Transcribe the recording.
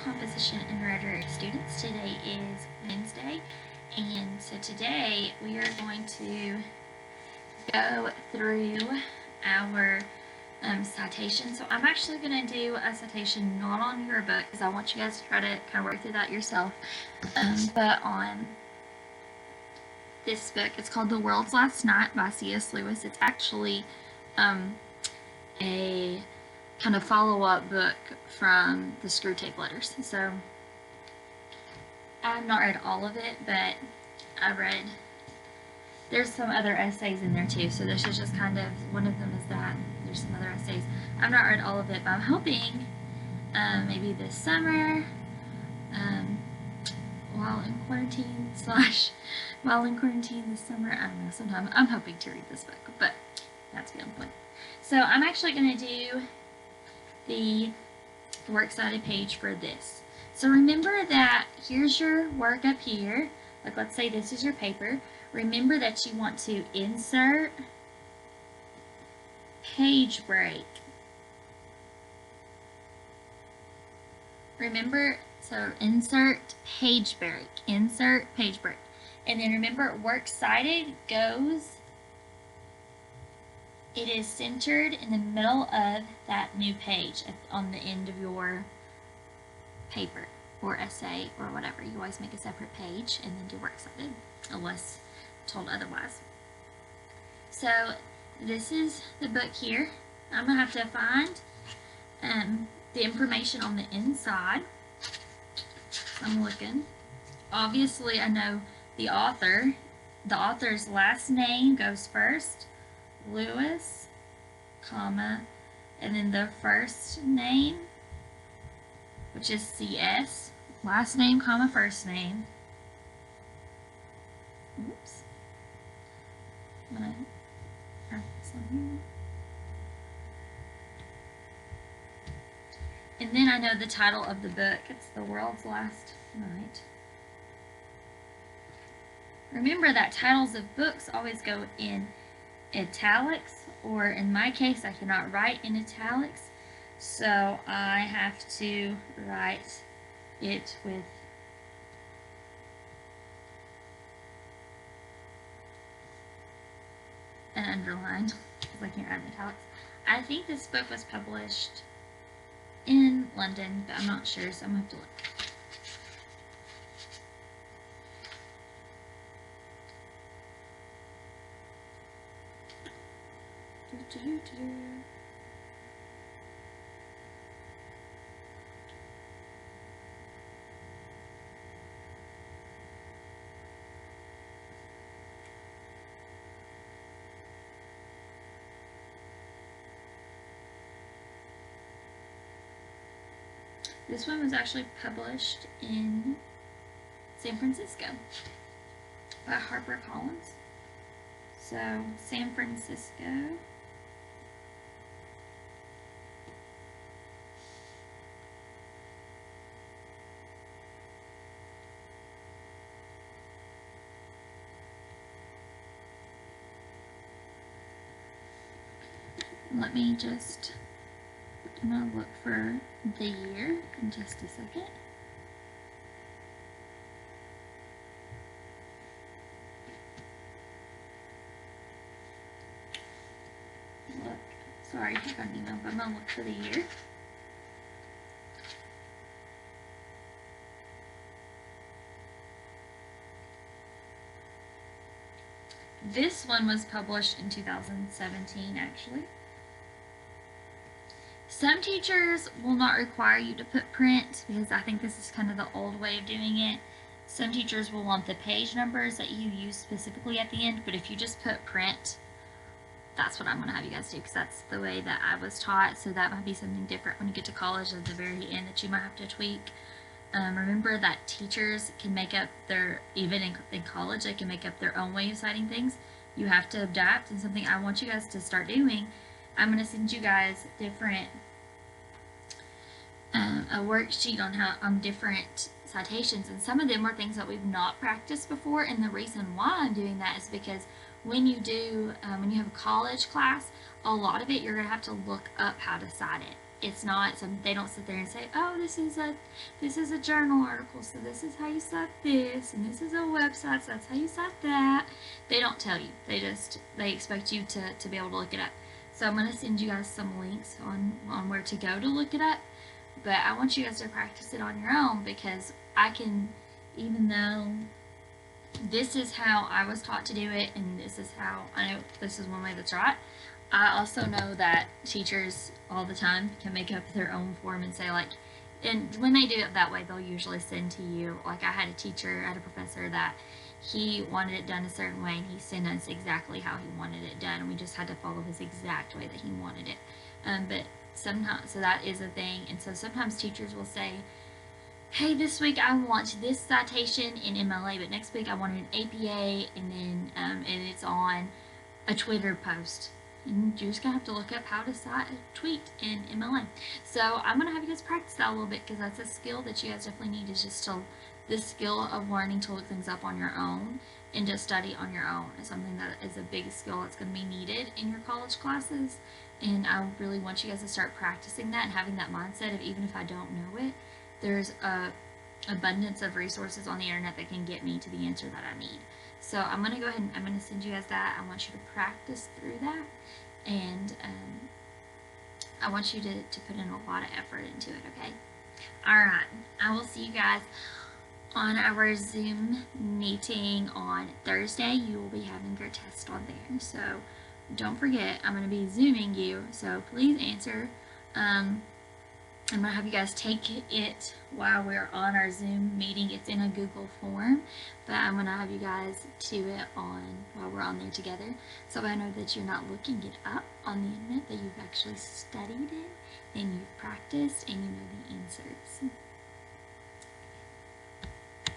Composition and Rhetoric students. Today is Wednesday, and so today we are going to go through our citation. So I'm actually going to do a citation not on your book because I want you guys to try to kind of work through that yourself, but on this book. It's called The World's Last Night by C.S. Lewis. It's actually a kind of follow-up book from the Screwtape Letters. So I've not read all of it, but I read, there's some other essays in there too, so this is just kind of, one of them is that, there's some other essays. I've not read all of it, but I'm hoping maybe this summer, while in quarantine this summer, I don't know, sometime, I'm hoping to read this book, but that's beyond the point. So I'm actually going to do the works cited page for this. So remember that here's your work up here. Like, let's say this is your paper. Remember that you want to insert page break. Remember, so insert page break. Insert page break. And then remember, works cited goes, it is centered in the middle of that new page on the end of your paper or essay or whatever. You always make a separate page and then do works cited unless told otherwise. So this is the book here. I'm going to have to find the information on the inside. I'm looking. Obviously I know the author. The author's last name goes first. Lewis, comma, and then the first name, which is CS, last name, comma, first name. Oops. I'm gonna write this on here. And then I know the title of the book. It's The World's Last Night. Remember that titles of books always go in italics, or in my case I cannot write in italics, so I have to write it with an underline because I can't write in italics. I think this book was published in London, but I'm not sure, so I'm going to have to look. This one was actually published in San Francisco by HarperCollins. So, San Francisco. Let me just, I'm going to look for the year in just a second. Look, sorry, I got an email, but I'm going to look for the year. This one was published in 2017, actually. Some teachers will not require you to put print because I think this is kind of the old way of doing it. Some teachers will want the page numbers that you use specifically at the end, but if you just put print, that's what I'm going to have you guys do because that's the way that I was taught, so that might be something different when you get to college at the very end that you might have to tweak. Remember that teachers can make up their, even in college, they can make up their own way of citing things. You have to adapt, and something I want you guys to start doing, I'm going to send you guys different, a worksheet on different citations, and some of them are things that we've not practiced before, and the reason why I'm doing that is because when you have a college class, a lot of it you're going to have to look up how to cite it. it's not some, they don't sit there and say, oh, this is a journal article, so this is how you cite this, and this is a website, so that's how you cite that. They don't tell you. They expect you to be able to look it up. So I'm going to send you guys some links on where to go to look it up, but I want you guys to practice it on your own, because I can, even though this is how I was taught to do it, and this is how I know this is one way that's right, I also know that teachers all the time can make up their own form and say, like, and when they do it that way, they'll usually send to you, like, I had a professor that he wanted it done a certain way, and he sent us exactly how he wanted it done, and we just had to follow his exact way that he wanted it. But sometimes, so that is a thing, and so sometimes teachers will say, hey, this week I want this citation in MLA, but next week I want an APA, and then and it's on a Twitter post. And you're just going to have to look up how to cite a tweet in MLA. So I'm going to have you guys practice that a little bit, because that's a skill that you guys definitely need, is just to, this skill of learning to look things up on your own and just study on your own is something that is a big skill that's going to be needed in your college classes. And I really want you guys to start practicing that and having that mindset of, even if I don't know it, there's a abundance of resources on the internet that can get me to the answer that I need. So I'm going to go ahead and I'm going to send you guys that. I want you to practice through that, and I want you to put in a lot of effort into it, okay? Alright, I will see you guys on our Zoom meeting on Thursday. You will be having your test on there, so don't forget, I'm going to be Zooming you, so please answer. I'm going to have you guys take it while we're on our Zoom meeting. It's in a Google form, but I'm going to have you guys do it on while we're on there together. So I know that you're not looking it up on the internet, that you've actually studied it and you've practiced and you know the answers.